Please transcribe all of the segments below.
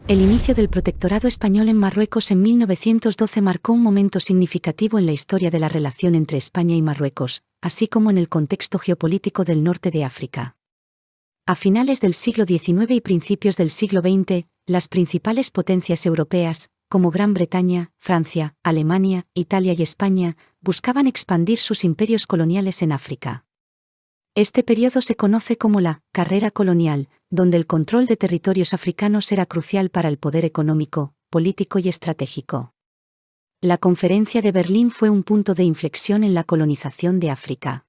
El inicio del protectorado español en Marruecos en 1912 marcó un momento significativo en la historia de la relación entre España y Marruecos, así como en el contexto geopolítico del norte de África. A finales del siglo XIX y principios del siglo XX, las principales potencias europeas, como Gran Bretaña, Francia, Alemania, Italia y España, buscaban expandir sus imperios coloniales en África. Este periodo se conoce como la carrera colonial, donde el control de territorios africanos era crucial para el poder económico, político y estratégico. La Conferencia de Berlín fue un punto de inflexión en la colonización de África.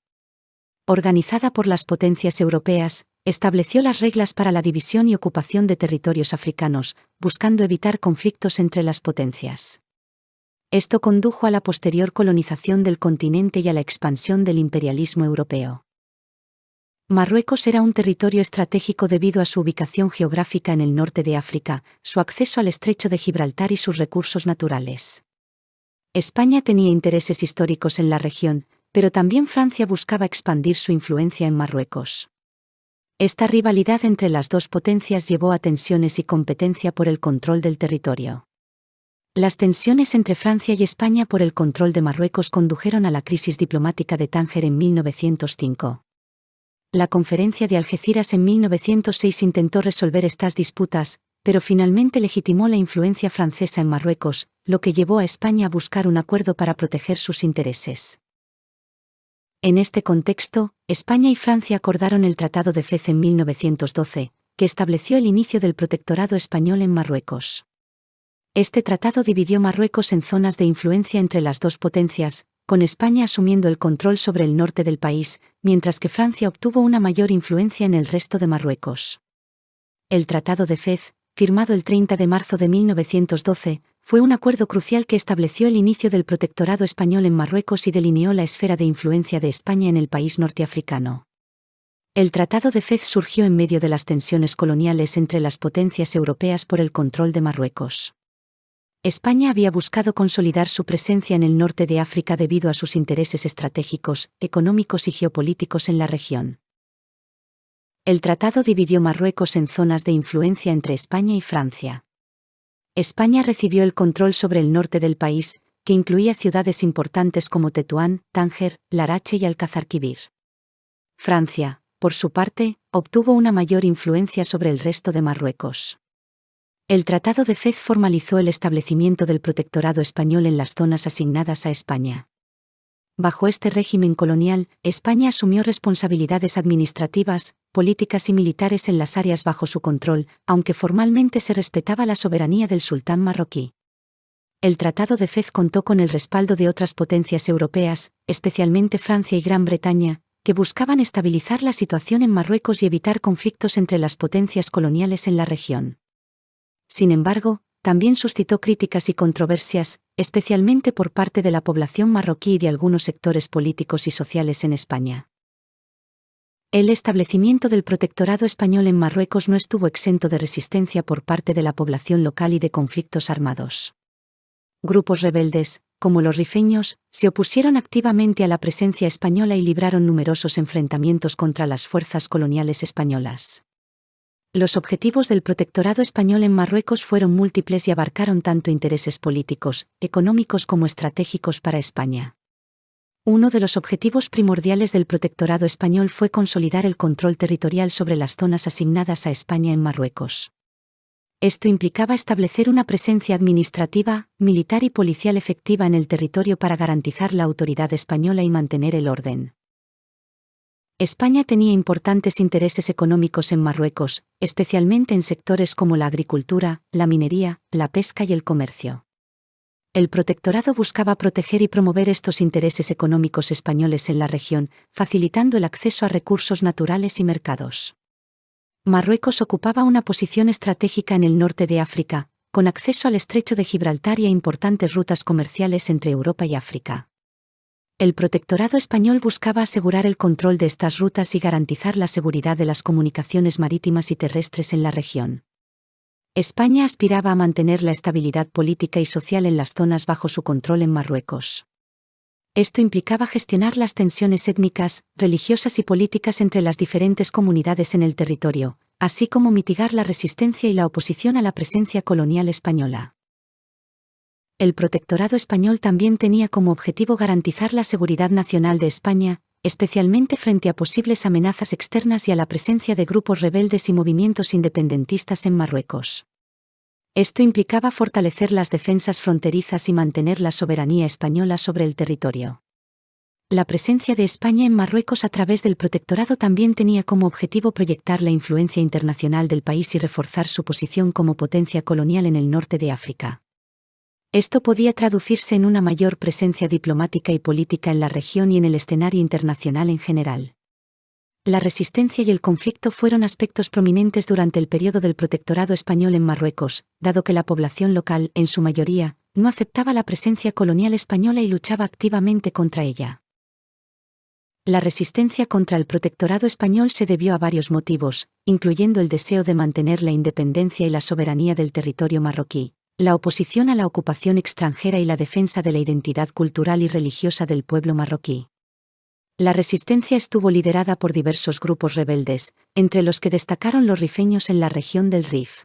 Organizada por las potencias europeas, estableció las reglas para la división y ocupación de territorios africanos, buscando evitar conflictos entre las potencias. Esto condujo a la posterior colonización del continente y a la expansión del imperialismo europeo. Marruecos era un territorio estratégico debido a su ubicación geográfica en el norte de África, su acceso al estrecho de Gibraltar y sus recursos naturales. España tenía intereses históricos en la región, pero también Francia buscaba expandir su influencia en Marruecos. Esta rivalidad entre las dos potencias llevó a tensiones y competencia por el control del territorio. Las tensiones entre Francia y España por el control de Marruecos condujeron a la crisis diplomática de Tánger en 1905. La Conferencia de Algeciras en 1906 intentó resolver estas disputas, pero finalmente legitimó la influencia francesa en Marruecos, lo que llevó a España a buscar un acuerdo para proteger sus intereses. En este contexto, España y Francia acordaron el Tratado de Fez en 1912, que estableció el inicio del protectorado español en Marruecos. Este tratado dividió Marruecos en zonas de influencia entre las dos potencias, con España asumiendo el control sobre el norte del país, mientras que Francia obtuvo una mayor influencia en el resto de Marruecos. El Tratado de Fez, firmado el 30 de marzo de 1912, fue un acuerdo crucial que estableció el inicio del protectorado español en Marruecos y delineó la esfera de influencia de España en el país norteafricano. El Tratado de Fez surgió en medio de las tensiones coloniales entre las potencias europeas por el control de Marruecos. España había buscado consolidar su presencia en el norte de África debido a sus intereses estratégicos, económicos y geopolíticos en la región. El tratado dividió Marruecos en zonas de influencia entre España y Francia. España recibió el control sobre el norte del país, que incluía ciudades importantes como Tetuán, Tánger, Larache y Alcazarquivir. Francia, por su parte, obtuvo una mayor influencia sobre el resto de Marruecos. El Tratado de Fez formalizó el establecimiento del protectorado español en las zonas asignadas a España. Bajo este régimen colonial, España asumió responsabilidades administrativas, políticas y militares en las áreas bajo su control, aunque formalmente se respetaba la soberanía del sultán marroquí. El Tratado de Fez contó con el respaldo de otras potencias europeas, especialmente Francia y Gran Bretaña, que buscaban estabilizar la situación en Marruecos y evitar conflictos entre las potencias coloniales en la región. Sin embargo, también suscitó críticas y controversias, especialmente por parte de la población marroquí y de algunos sectores políticos y sociales en España. El establecimiento del protectorado español en Marruecos no estuvo exento de resistencia por parte de la población local y de conflictos armados. Grupos rebeldes, como los rifeños, se opusieron activamente a la presencia española y libraron numerosos enfrentamientos contra las fuerzas coloniales españolas. Los objetivos del protectorado español en Marruecos fueron múltiples y abarcaron tanto intereses políticos, económicos como estratégicos para España. Uno de los objetivos primordiales del protectorado español fue consolidar el control territorial sobre las zonas asignadas a España en Marruecos. Esto implicaba establecer una presencia administrativa, militar y policial efectiva en el territorio para garantizar la autoridad española y mantener el orden. España tenía importantes intereses económicos en Marruecos, especialmente en sectores como la agricultura, la minería, la pesca y el comercio. El protectorado buscaba proteger y promover estos intereses económicos españoles en la región, facilitando el acceso a recursos naturales y mercados. Marruecos ocupaba una posición estratégica en el norte de África, con acceso al estrecho de Gibraltar y a importantes rutas comerciales entre Europa y África. El protectorado español buscaba asegurar el control de estas rutas y garantizar la seguridad de las comunicaciones marítimas y terrestres en la región. España aspiraba a mantener la estabilidad política y social en las zonas bajo su control en Marruecos. Esto implicaba gestionar las tensiones étnicas, religiosas y políticas entre las diferentes comunidades en el territorio, así como mitigar la resistencia y la oposición a la presencia colonial española. El protectorado español también tenía como objetivo garantizar la seguridad nacional de España, especialmente frente a posibles amenazas externas y a la presencia de grupos rebeldes y movimientos independentistas en Marruecos. Esto implicaba fortalecer las defensas fronterizas y mantener la soberanía española sobre el territorio. La presencia de España en Marruecos a través del protectorado también tenía como objetivo proyectar la influencia internacional del país y reforzar su posición como potencia colonial en el norte de África. Esto podía traducirse en una mayor presencia diplomática y política en la región y en el escenario internacional en general. La resistencia y el conflicto fueron aspectos prominentes durante el periodo del protectorado español en Marruecos, dado que la población local, en su mayoría, no aceptaba la presencia colonial española y luchaba activamente contra ella. La resistencia contra el protectorado español se debió a varios motivos, incluyendo el deseo de mantener la independencia y la soberanía del territorio marroquí, la oposición a la ocupación extranjera y la defensa de la identidad cultural y religiosa del pueblo marroquí. La resistencia estuvo liderada por diversos grupos rebeldes, entre los que destacaron los rifeños en la región del Rif.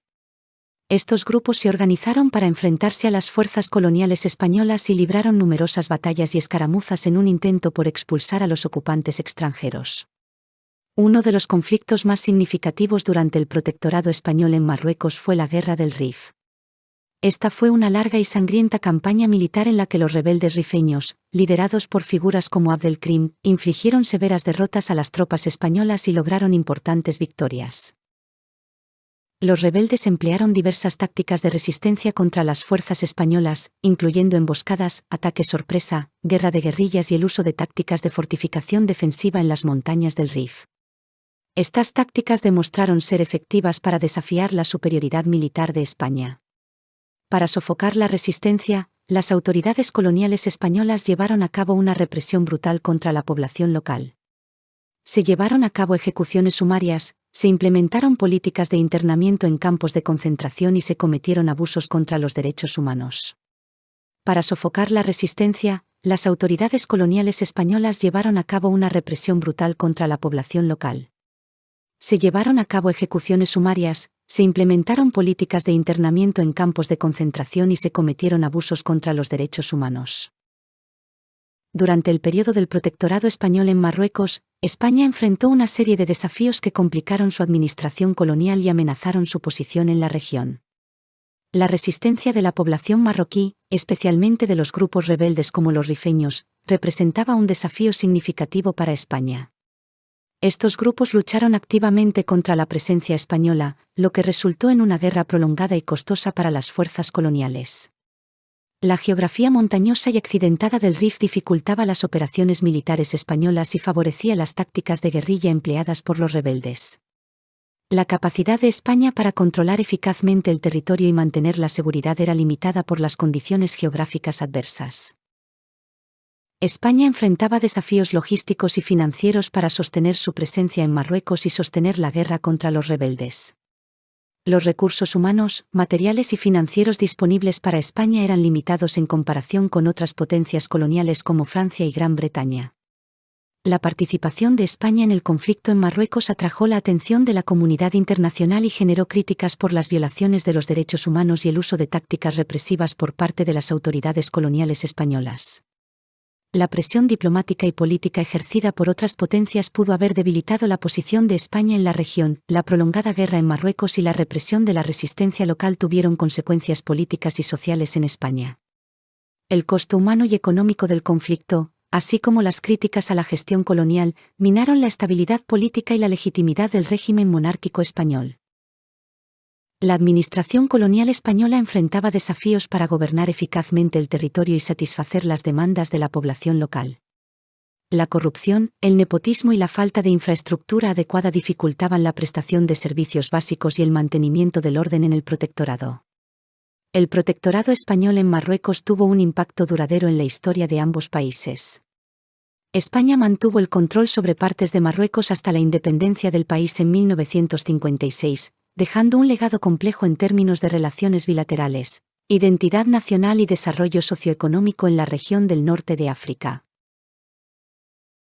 Estos grupos se organizaron para enfrentarse a las fuerzas coloniales españolas y libraron numerosas batallas y escaramuzas en un intento por expulsar a los ocupantes extranjeros. Uno de los conflictos más significativos durante el protectorado español en Marruecos fue la Guerra del Rif. Esta fue una larga y sangrienta campaña militar en la que los rebeldes rifeños, liderados por figuras como Abdelkrim, infligieron severas derrotas a las tropas españolas y lograron importantes victorias. Los rebeldes emplearon diversas tácticas de resistencia contra las fuerzas españolas, incluyendo emboscadas, ataques sorpresa, guerra de guerrillas y el uso de tácticas de fortificación defensiva en las montañas del Rif. Estas tácticas demostraron ser efectivas para desafiar la superioridad militar de España. Para sofocar la resistencia, las autoridades coloniales españolas llevaron a cabo una represión brutal contra la población local. Se llevaron a cabo ejecuciones sumarias, se implementaron políticas de internamiento en campos de concentración y se cometieron abusos contra los derechos humanos. Para sofocar la resistencia, las autoridades coloniales españolas llevaron a cabo una represión brutal contra la población local. Se llevaron a cabo ejecuciones sumarias, se implementaron políticas de internamiento en campos de concentración y se cometieron abusos contra los derechos humanos. Durante el periodo del protectorado español en Marruecos, España enfrentó una serie de desafíos que complicaron su administración colonial y amenazaron su posición en la región. La resistencia de la población marroquí, especialmente de los grupos rebeldes como los rifeños, representaba un desafío significativo para España. Estos grupos lucharon activamente contra la presencia española, lo que resultó en una guerra prolongada y costosa para las fuerzas coloniales. La geografía montañosa y accidentada del Rif dificultaba las operaciones militares españolas y favorecía las tácticas de guerrilla empleadas por los rebeldes. La capacidad de España para controlar eficazmente el territorio y mantener la seguridad era limitada por las condiciones geográficas adversas. España enfrentaba desafíos logísticos y financieros para sostener su presencia en Marruecos y sostener la guerra contra los rebeldes. Los recursos humanos, materiales y financieros disponibles para España eran limitados en comparación con otras potencias coloniales como Francia y Gran Bretaña. La participación de España en el conflicto en Marruecos atrajo la atención de la comunidad internacional y generó críticas por las violaciones de los derechos humanos y el uso de tácticas represivas por parte de las autoridades coloniales españolas. La presión diplomática y política ejercida por otras potencias pudo haber debilitado la posición de España en la región. La prolongada guerra en Marruecos y la represión de la resistencia local tuvieron consecuencias políticas y sociales en España. El costo humano y económico del conflicto, así como las críticas a la gestión colonial, minaron la estabilidad política y la legitimidad del régimen monárquico español. La administración colonial española enfrentaba desafíos para gobernar eficazmente el territorio y satisfacer las demandas de la población local. La corrupción, el nepotismo y la falta de infraestructura adecuada dificultaban la prestación de servicios básicos y el mantenimiento del orden en el protectorado. El protectorado español en Marruecos tuvo un impacto duradero en la historia de ambos países. España mantuvo el control sobre partes de Marruecos hasta la independencia del país en 1956, dejando un legado complejo en términos de relaciones bilaterales, identidad nacional y desarrollo socioeconómico en la región del norte de África.